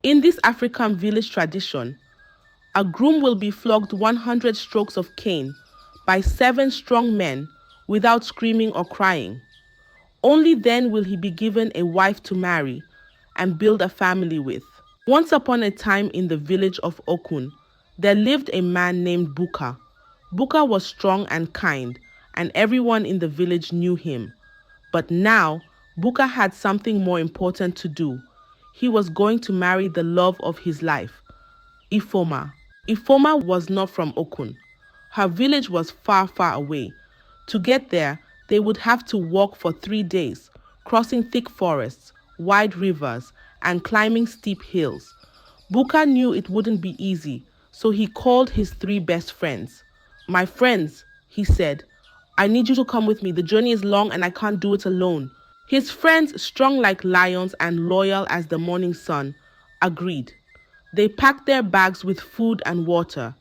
In this African village tradition, a groom will be flogged 100 strokes of cane by 7 strong men without screaming or crying. Only then will he be given a wife to marry and build a family with. Once upon a time in the village of Okun, there lived a man named Buka. Buka was strong and kind, and everyone in the village knew him. But now, Buka had something more important to do. He was going to marry the love of his life, Ifoma. Ifoma was not from Okun. Her village was far, far away. To get there, they would have to walk for 3 days, crossing thick forests, wide rivers, and climbing steep hills. Buka knew it wouldn't be easy, so he called his 3 best friends. My friends, he said, I need you to come with me. The journey is long and I can't do it alone. His friends, strong like lions and loyal as the morning sun, agreed. They packed their bags with food and water,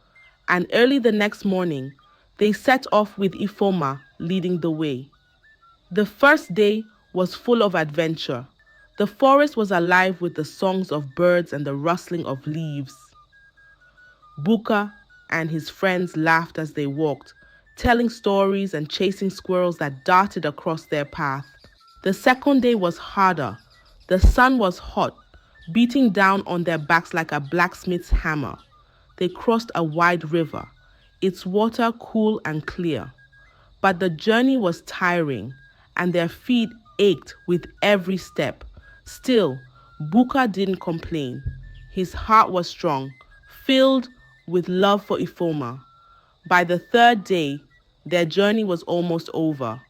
and early the next morning, they set off with Ifoma leading the way. The first day was full of adventure. The forest was alive with the songs of birds and the rustling of leaves. Buka and his friends laughed as they walked, telling stories and chasing squirrels that darted across their path. The second day was harder. The sun was hot, beating down on their backs like a blacksmith's hammer. They crossed a wide river, its water cool and clear. But the journey was tiring, and their feet ached with every step. Still, Buka didn't complain. His heart was strong, filled with love for Ifoma. By the third day, their journey was almost over.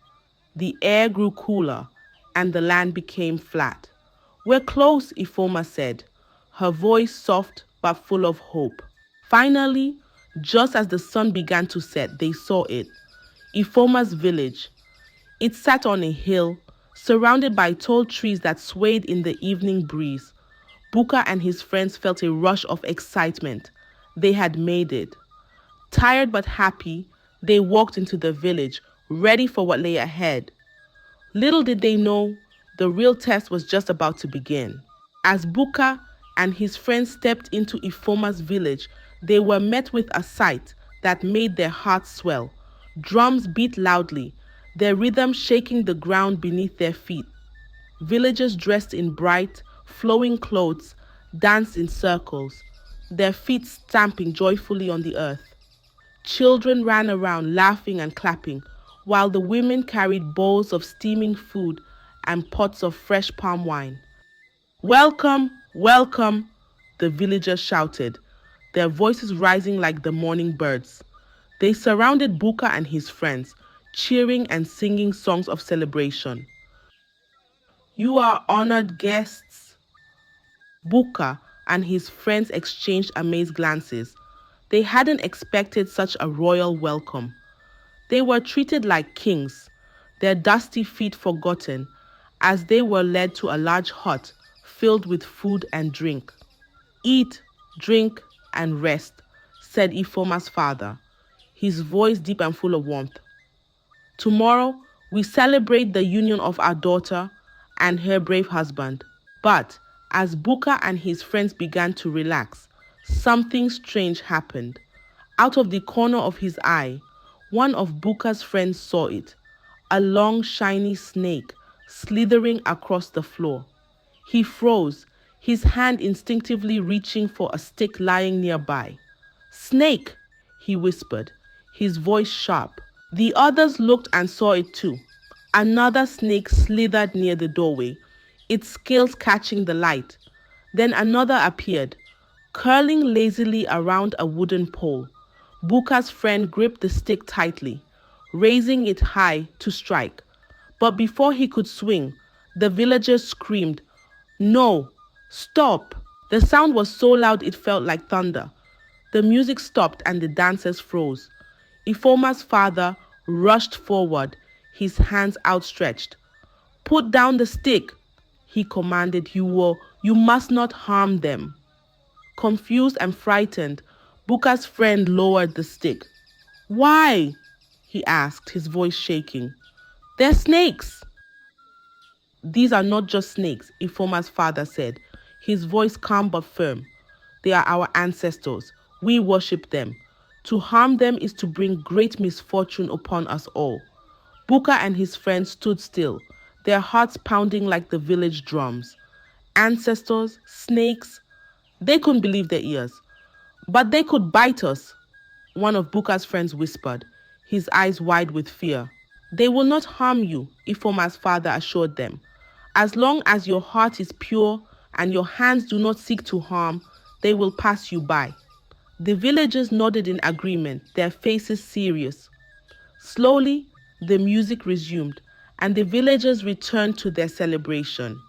The air grew cooler, and the land became flat. We're close, Ifoma said, her voice soft but full of hope. Finally, just as the sun began to set, they saw it. Ifoma's village. It sat on a hill, surrounded by tall trees that swayed in the evening breeze. Buka and his friends felt a rush of excitement. They had made it. Tired but happy, they walked into the village, ready for what lay ahead. Little did they know, the real test was just about to begin. As Buka and his friends stepped into Ifoma's village, they were met with a sight that made their hearts swell. Drums beat loudly, their rhythm shaking the ground beneath their feet. Villagers dressed in bright, flowing clothes danced in circles, their feet stamping joyfully on the earth. Children ran around laughing and clapping, while the women carried bowls of steaming food and pots of fresh palm wine. Welcome, welcome, the villagers shouted, their voices rising like the morning birds. They surrounded Buka and his friends, cheering and singing songs of celebration. You are honored guests. Buka and his friends exchanged amazed glances. They hadn't expected such a royal welcome. They were treated like kings, their dusty feet forgotten, as they were led to a large hut filled with food and drink. Eat, drink, and rest, said Ifoma's father, his voice deep and full of warmth. Tomorrow, we celebrate the union of our daughter and her brave husband. But as Buka and his friends began to relax, something strange happened. Out of the corner of his eye, one of Buka's friends saw it, a long, shiny snake slithering across the floor. He froze, his hand instinctively reaching for a stick lying nearby. Snake, he whispered, his voice sharp. The others looked and saw it too. Another snake slithered near the doorway, its scales catching the light. Then another appeared, curling lazily around a wooden pole. Buka's friend gripped the stick tightly, raising it high to strike. But before he could swing, the villagers screamed, "No! Stop!" The sound was so loud it felt like thunder. The music stopped and the dancers froze. Ifoma's father rushed forward, his hands outstretched. "Put down the stick," he commanded. You must not harm them." Confused and frightened, Buka's friend lowered the stick. "Why?" he asked, his voice shaking. "They're snakes." "These are not just snakes," Ifoma's father said, his voice calm but firm. They are our ancestors. We worship them. To harm them is to bring great misfortune upon us all. Buka and his friends stood still, their hearts pounding like the village drums. Ancestors, snakes, they couldn't believe their ears. But they could bite us, one of Buka's friends whispered, his eyes wide with fear. They will not harm you, Ifoma's father assured them. As long as your heart is pure and your hands do not seek to harm, they will pass you by. The villagers nodded in agreement, their faces serious. Slowly, the music resumed, and the villagers returned to their celebration.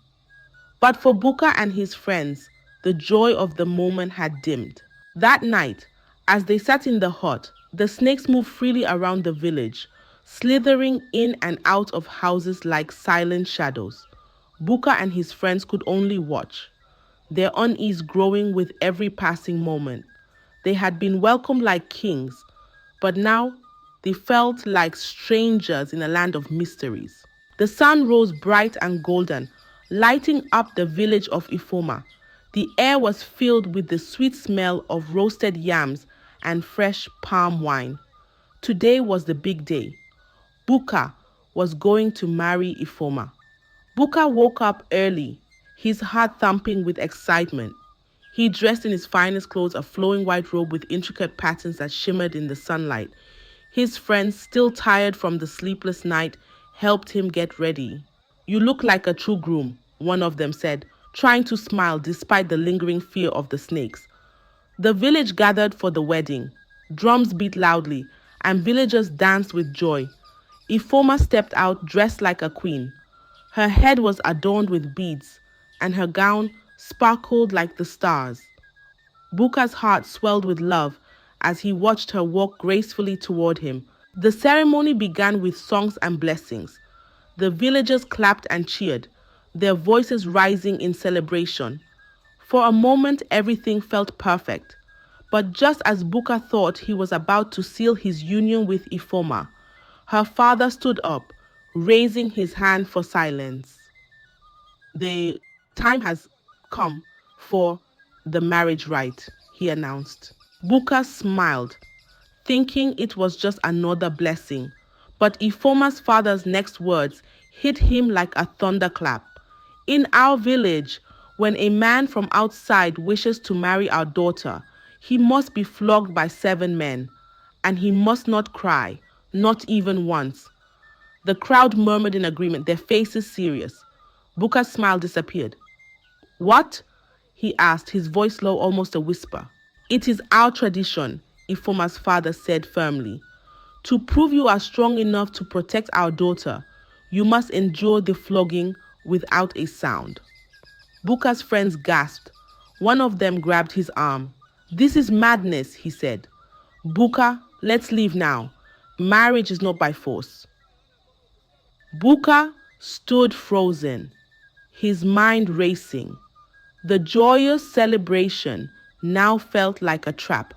But for Buka and his friends, the joy of the moment had dimmed. That night, as they sat in the hut, the snakes moved freely around the village, slithering in and out of houses like silent shadows. Buka and his friends could only watch, their unease growing with every passing moment. They had been welcomed like kings, but now they felt like strangers in a land of mysteries. The sun rose bright and golden, lighting up the village of Ifoma. The air was filled with the sweet smell of roasted yams and fresh palm wine. Today was the big day. Buka was going to marry Ifoma. Buka woke up early, his heart thumping with excitement. He dressed in his finest clothes, a flowing white robe with intricate patterns that shimmered in the sunlight. His friends, still tired from the sleepless night, helped him get ready. "You look like a true groom," one of them said, trying to smile despite the lingering fear of the snakes. The village gathered for the wedding. Drums beat loudly, and villagers danced with joy. Ifoma stepped out dressed like a queen. Her head was adorned with beads, and her gown sparkled like the stars. Buka's heart swelled with love as he watched her walk gracefully toward him. The ceremony began with songs and blessings. The villagers clapped and cheered, their voices rising in celebration. For a moment, everything felt perfect. But just as Buka thought he was about to seal his union with Ifoma, her father stood up, raising his hand for silence. "The time has come for the marriage rite," he announced. Buka smiled, thinking it was just another blessing. But Ifoma's father's next words hit him like a thunderclap. "In our village, when a man from outside wishes to marry our daughter, he must be flogged by 7 men, and he must not cry, not even once." The crowd murmured in agreement, their faces serious. Buka's smile disappeared. "What?" he asked, his voice low, almost a whisper. "It is our tradition," Ifoma's father said firmly. "To prove you are strong enough to protect our daughter, you must endure the flogging without a sound." Buka's friends gasped. One of them grabbed his arm. "This is madness," he said. "Buka, let's leave now. Marriage is not by force." Buka stood frozen, his mind racing. The joyous celebration now felt like a trap.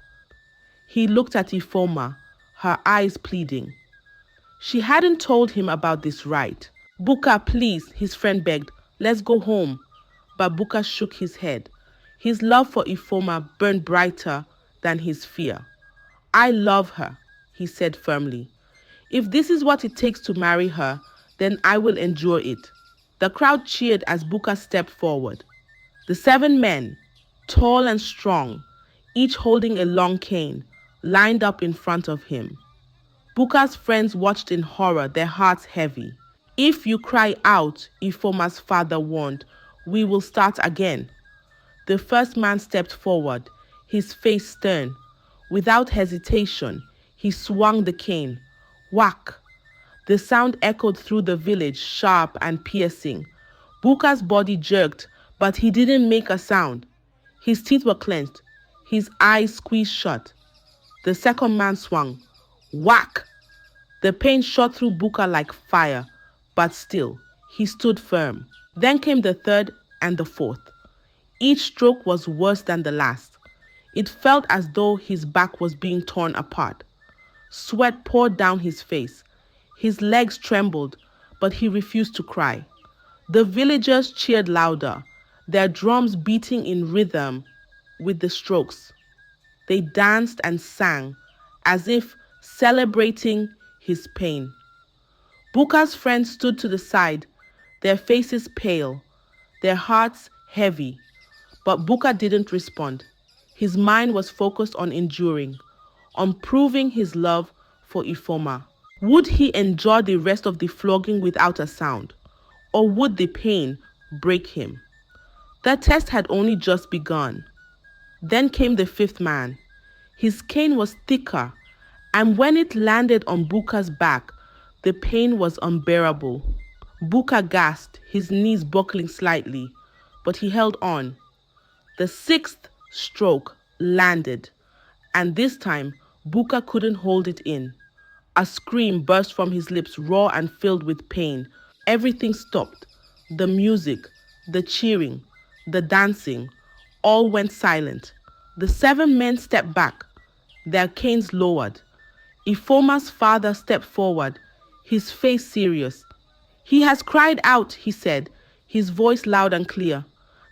He looked at Ifoma, her eyes pleading. She hadn't told him about this rite. "Buka, please," his friend begged. "Let's go home." But Buka shook his head. His love for Ifoma burned brighter than his fear. "I love her," he said firmly. "If this is what it takes to marry her, then I will endure it." The crowd cheered as Buka stepped forward. The 7 men, tall and strong, each holding a long cane, lined up in front of him. Buka's friends watched in horror, their hearts heavy. "If you cry out," Ifoma's father warned, "we will start again." The first man stepped forward, his face stern. Without hesitation, he swung the cane. Whack! The sound echoed through the village, sharp and piercing. Buka's body jerked, but he didn't make a sound. His teeth were clenched, his eyes squeezed shut. The second man swung. Whack! The pain shot through Buka like fire, but still, he stood firm. Then came the third and the fourth. Each stroke was worse than the last. It felt as though his back was being torn apart. Sweat poured down his face. His legs trembled, but he refused to cry. The villagers cheered louder. their drums beating in rhythm with the strokes. They danced and sang as if celebrating his pain. Buka's friends stood to the side, their faces pale, their hearts heavy. But Buka didn't respond. His mind was focused on enduring, on proving his love for Ifoma. Would he endure the rest of the flogging without a sound? Or would the pain break him? The test had only just begun. Then came the fifth man. His cane was thicker, and when it landed on Buka's back, the pain was unbearable. Buka gasped, his knees buckling slightly, but he held on. The sixth stroke landed, and this time Buka couldn't hold it in. A scream burst from his lips, raw and filled with pain. Everything stopped. The music, the cheering, the dancing, all went silent. The 7 men stepped back, their canes lowered. Ifoma's father stepped forward, his face serious. "He has cried out," he said, his voice loud and clear.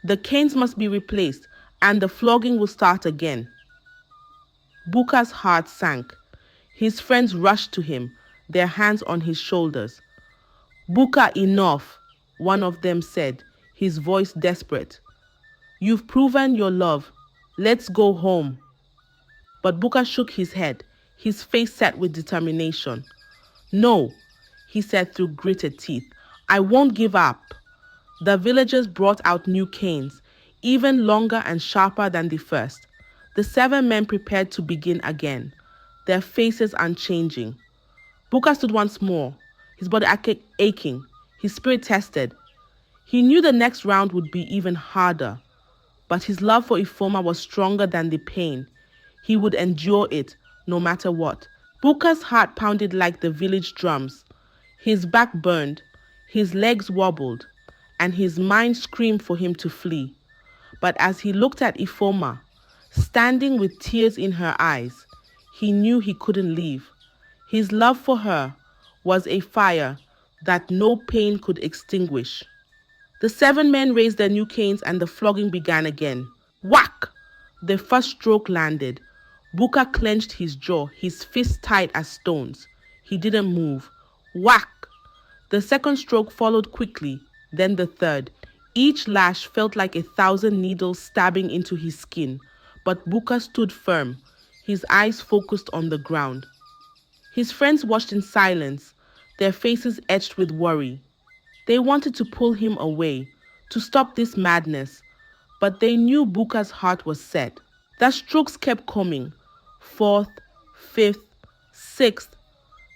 "The canes must be replaced, and the flogging will start again." Buka's heart sank. His friends rushed to him, their hands on his shoulders. "Buka, enough," one of them said, his voice desperate. "You've proven your love. Let's go home." But Buka shook his head, his face set with determination. "No," he said through gritted teeth, "I won't give up." The villagers brought out new canes, even longer and sharper than the first. The 7 men prepared to begin again, their faces unchanging. Buka stood once more, his body aching, his spirit tested. He knew the next round would be even harder, but his love for Ifoma was stronger than the pain. He would endure it, no matter what. Buka's heart pounded like the village drums. His back burned, his legs wobbled, and his mind screamed for him to flee. But as he looked at Ifoma, standing with tears in her eyes, he knew he couldn't leave. His love for her was a fire that no pain could extinguish. The 7 men raised their new canes and the flogging began again. Whack! The first stroke landed. Buka clenched his jaw, his fists tight as stones. He didn't move. Whack! The second stroke followed quickly, then the third. Each lash felt like 1,000 needles stabbing into his skin, but Buka stood firm, his eyes focused on the ground. His friends watched in silence, their faces etched with worry. They wanted to pull him away, to stop this madness, but they knew Buka's heart was set. The strokes kept coming. 4th, 5th, 6th.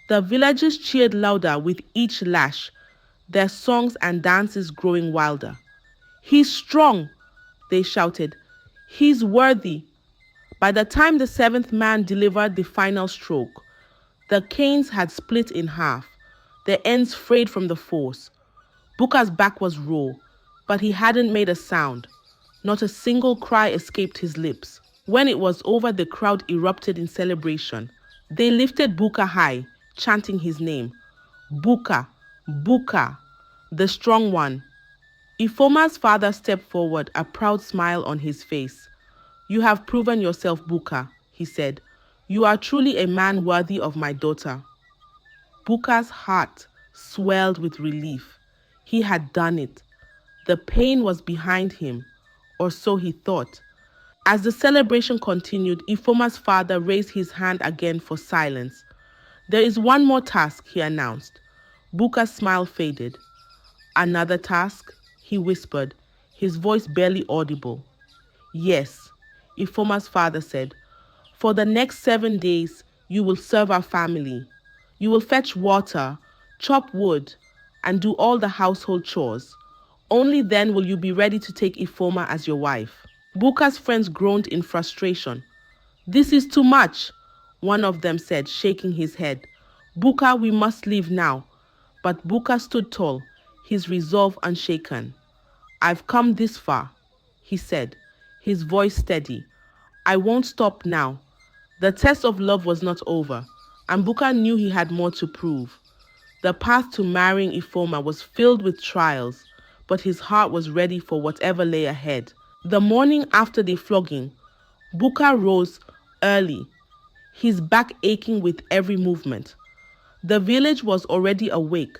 The villagers cheered louder with each lash, their songs and dances growing wilder. "He's strong," they shouted. "He's worthy." By the time the 7th man delivered the final stroke, the canes had split in half, their ends frayed from the force. Buka's back was raw, but he hadn't made a sound. Not a single cry escaped his lips. When it was over, the crowd erupted in celebration. They lifted Buka high, chanting his name. "Buka, Buka, the strong one." Ifoma's father stepped forward, a proud smile on his face. "You have proven yourself, Buka," he said. "You are truly a man worthy of my daughter." Buka's heart swelled with relief. He had done it. The pain was behind him, or so he thought. As the celebration continued, Ifoma's father raised his hand again for silence. "There is one more task," he announced. Buka's smile faded. "Another task?" he whispered, his voice barely audible. "Yes," Ifoma's father said. "For the next 7 days, you will serve our family. You will fetch water, chop wood, and do all the household chores. Only then will you be ready to take Ifoma as your wife." Buka's friends groaned in frustration. "This is too much," one of them said, shaking his head. "Buka, we must leave now." But Buka stood tall, his resolve unshaken. "I've come this far," he said, his voice steady. "I won't stop now." The test of love was not over, and Buka knew he had more to prove. The path to marrying Ifoma was filled with trials, but his heart was ready for whatever lay ahead. The morning after the flogging, Buka rose early, his back aching with every movement. The village was already awake,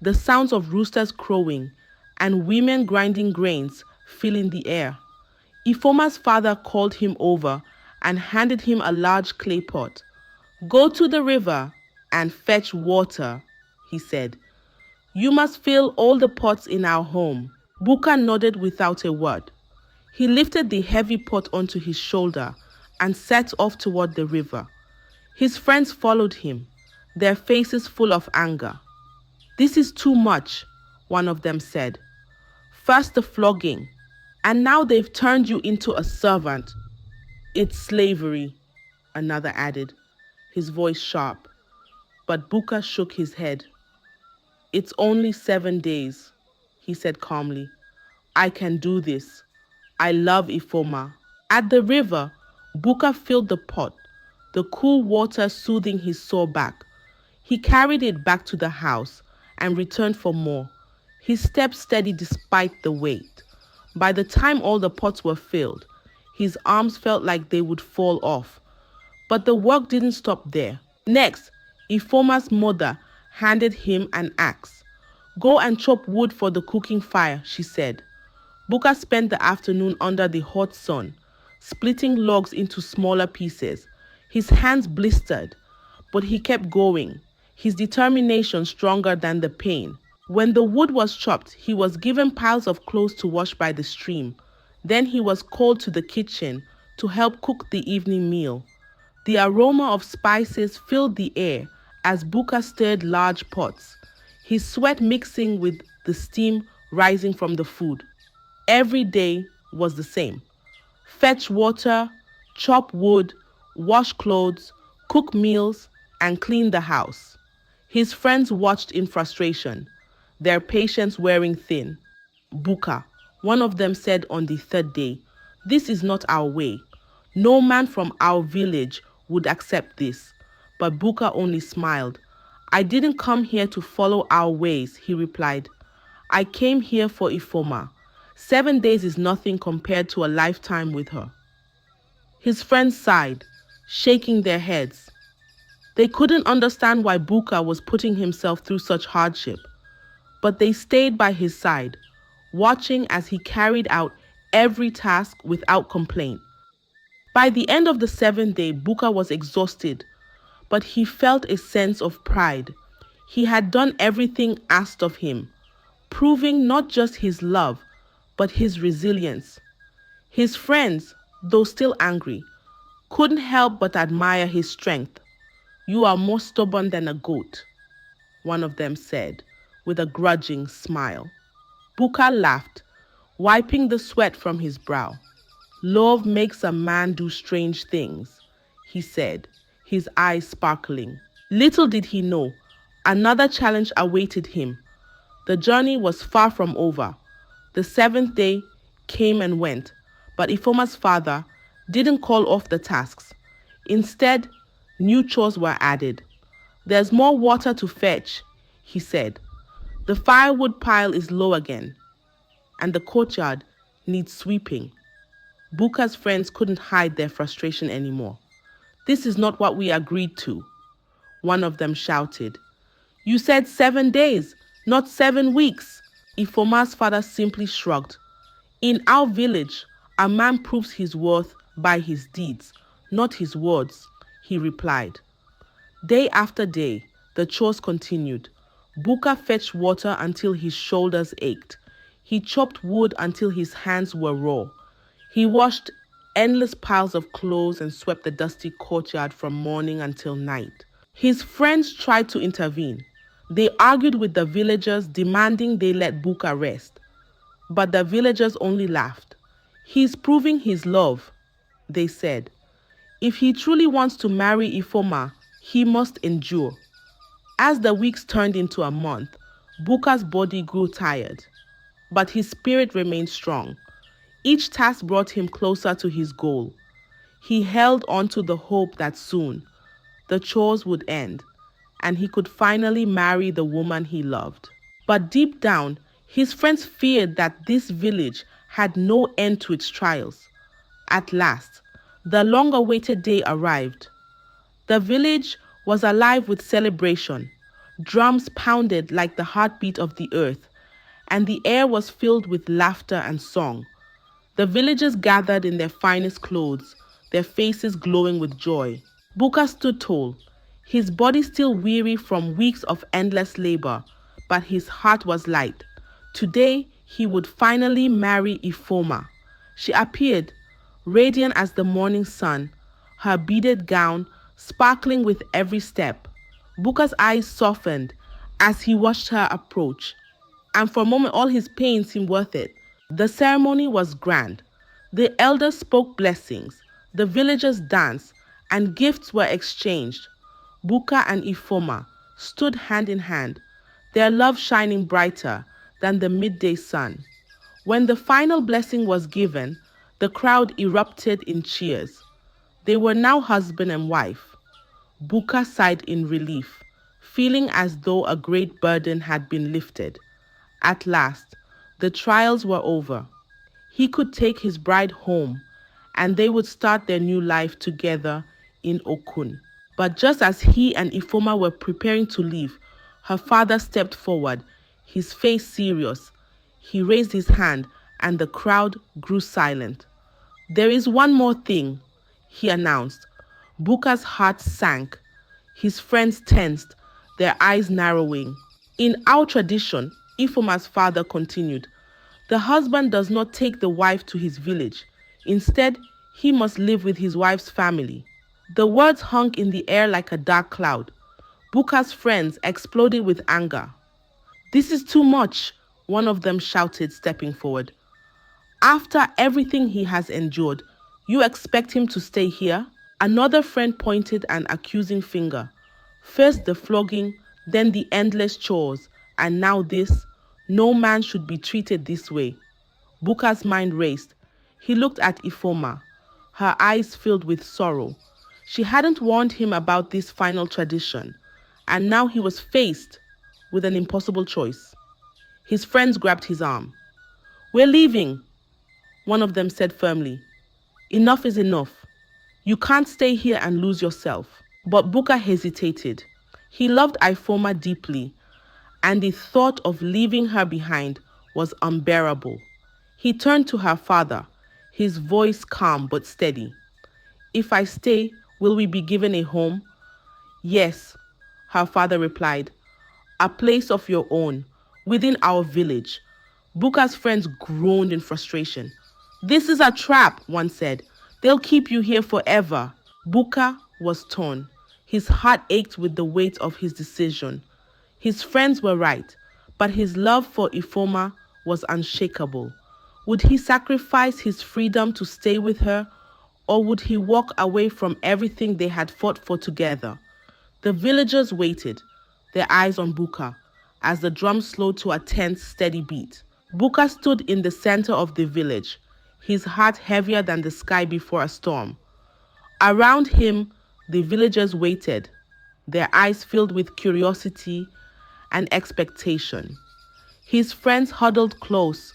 the sounds of roosters crowing and women grinding grains filling the air. Ifoma's father called him over and handed him a large clay pot. "Go to the river and fetch water," he said. "You must fill all the pots in our home." Buka nodded without a word. He lifted the heavy pot onto his shoulder and set off toward the river. His friends followed him, their faces full of anger. "This is too much," one of them said. "First the flogging, and now they've turned you into a servant." "It's slavery," another added, his voice sharp. But Buka shook his head. "It's only 7 days," he said calmly. "I can do this. I love Ifoma." At the river, Buka filled the pot, the cool water soothing his sore back. He carried it back to the house and returned for more, his steps steady despite the weight. By the time all the pots were filled, his arms felt like they would fall off. But the work didn't stop there. Next, Ifoma's mother handed him an axe. "Go and chop wood for the cooking fire," she said. Buka spent the afternoon under the hot sun, splitting logs into smaller pieces. His hands blistered, but he kept going, his determination stronger than the pain. When the wood was chopped, he was given piles of clothes to wash by the stream. Then he was called to the kitchen to help cook the evening meal. The aroma of spices filled the air as Buka stirred large pots, his sweat mixing with the steam rising from the food. Every day was the same. Fetch water, chop wood, wash clothes, cook meals, and clean the house. His friends watched in frustration, their patience wearing thin. "Buka," one of them said on the third day, "this is not our way. No man from our village would accept this." But Buka only smiled. "I didn't come here to follow our ways," he replied. "I came here for Ifoma. 7 days is nothing compared to a lifetime with her." His friends sighed, shaking their heads. They couldn't understand why Buka was putting himself through such hardship, but they stayed by his side, watching as he carried out every task without complaint. By the end of the 7th day, Buka was exhausted, but he felt a sense of pride. He had done everything asked of him, proving not just his love, but his resilience. His friends, though still angry, couldn't help but admire his strength. "You are more stubborn than a goat," one of them said, with a grudging smile. Buka laughed, wiping the sweat from his brow. "Love makes a man do strange things," he said, his eyes sparkling. Little did he know, another challenge awaited him. The journey was far from over. The 7th day came and went, but Ifoma's father didn't call off the tasks. Instead, new chores were added. "There's more water to fetch," he said. "The firewood pile is low again, and the courtyard needs sweeping." Buka's friends couldn't hide their frustration anymore. "This is not what we agreed to," one of them shouted. "You said 7 days, not 7 weeks." Ifoma's father simply shrugged. "In our village, a man proves his worth by his deeds, not his words," he replied. Day after day, the chores continued. Buka fetched water until his shoulders ached. He chopped wood until his hands were raw. He washed endless piles of clothes and swept the dusty courtyard from morning until night. His friends tried to intervene. They argued with the villagers, demanding they let Buka rest. But the villagers only laughed. "He's proving his love," they said. "If he truly wants to marry Ifoma, he must endure." As the weeks turned into a month, Buka's body grew tired, but his spirit remained strong. Each task brought him closer to his goal. He held on to the hope that soon the chores would end, and he could finally marry the woman he loved. But deep down, His friends feared that this village had no end to its trials. At last, the long-awaited day arrived. The village was alive with celebration. Drums pounded like the heartbeat of the earth, and the air was filled with laughter and song. The villagers gathered in their finest clothes, their faces glowing with joy. Buka stood tall, his body still weary from weeks of endless labor, but his heart was light. Today, he would finally marry Ifoma. She appeared, radiant as the morning sun, her beaded gown sparkling with every step. Buka's eyes softened as he watched her approach, and for a moment all his pain seemed worth it. The ceremony was grand. The elders spoke blessings, the villagers danced, and gifts were exchanged. Buka and Ifoma stood hand in hand, their love shining brighter than the midday sun. When the final blessing was given, the crowd erupted in cheers. They were now husband and wife. Buka sighed in relief, feeling as though a great burden had been lifted. At last, the trials were over. He could take his bride home, and they would start their new life together in Okun. But just as he and Ifoma were preparing to leave, her father stepped forward, his face serious. He raised his hand, and the crowd grew silent. "There is one more thing," he announced. Buka's heart sank. His friends tensed, their eyes narrowing. "In our tradition," Ifoma's father continued, "the husband does not take the wife to his village. Instead, he must live with his wife's family." The words hung in the air like a dark cloud. Buka's friends exploded with anger. "This is too much," one of them shouted, stepping forward. "After everything he has endured, you expect him to stay here?" Another friend pointed an accusing finger. First the flogging, then the endless chores, and now this. No man should be treated this way. Buka's mind raced. He looked at Ifoma, her eyes filled with sorrow. She hadn't warned him about this final tradition, and now he was faced with an impossible choice. His friends grabbed his arm. "We're leaving," one of them said firmly. "Enough is enough. You can't stay here and lose yourself." But Buka hesitated. He loved Ifoma deeply, and the thought of leaving her behind was unbearable. He turned to her father, his voice calm but steady. "If I stay, will we be given a home?" "Yes," her father replied. "A place of your own, within our village." Buka's friends groaned in frustration. "This is a trap," one said. "They'll keep you here forever." Buka was torn. His heart ached with the weight of his decision. His friends were right, but his love for Ifoma was unshakable. Would he sacrifice his freedom to stay with her, or would he walk away from everything they had fought for together? The villagers waited, their eyes on Buka, as the drum slowed to a tense, steady beat. Buka stood in the center of the village, his heart heavier than the sky before a storm. Around him, the villagers waited, their eyes filled with curiosity and expectation. His friends huddled close,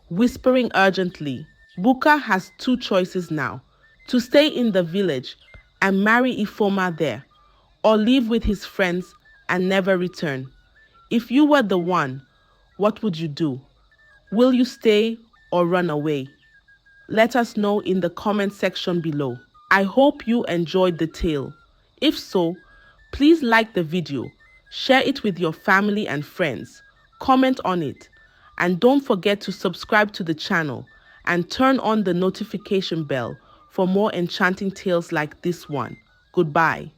whispering urgently. Buka has two choices now: to stay in the village and marry Ifoma there, or live with his friends and never return. If you were the one, what would you do? Will you stay or run away? Let us know in the comment section below. I hope you enjoyed the tale. If so, please like the video, share it with your family and friends, comment on it, and don't forget to subscribe to the channel and turn on the notification bell for more enchanting tales like this one. Goodbye.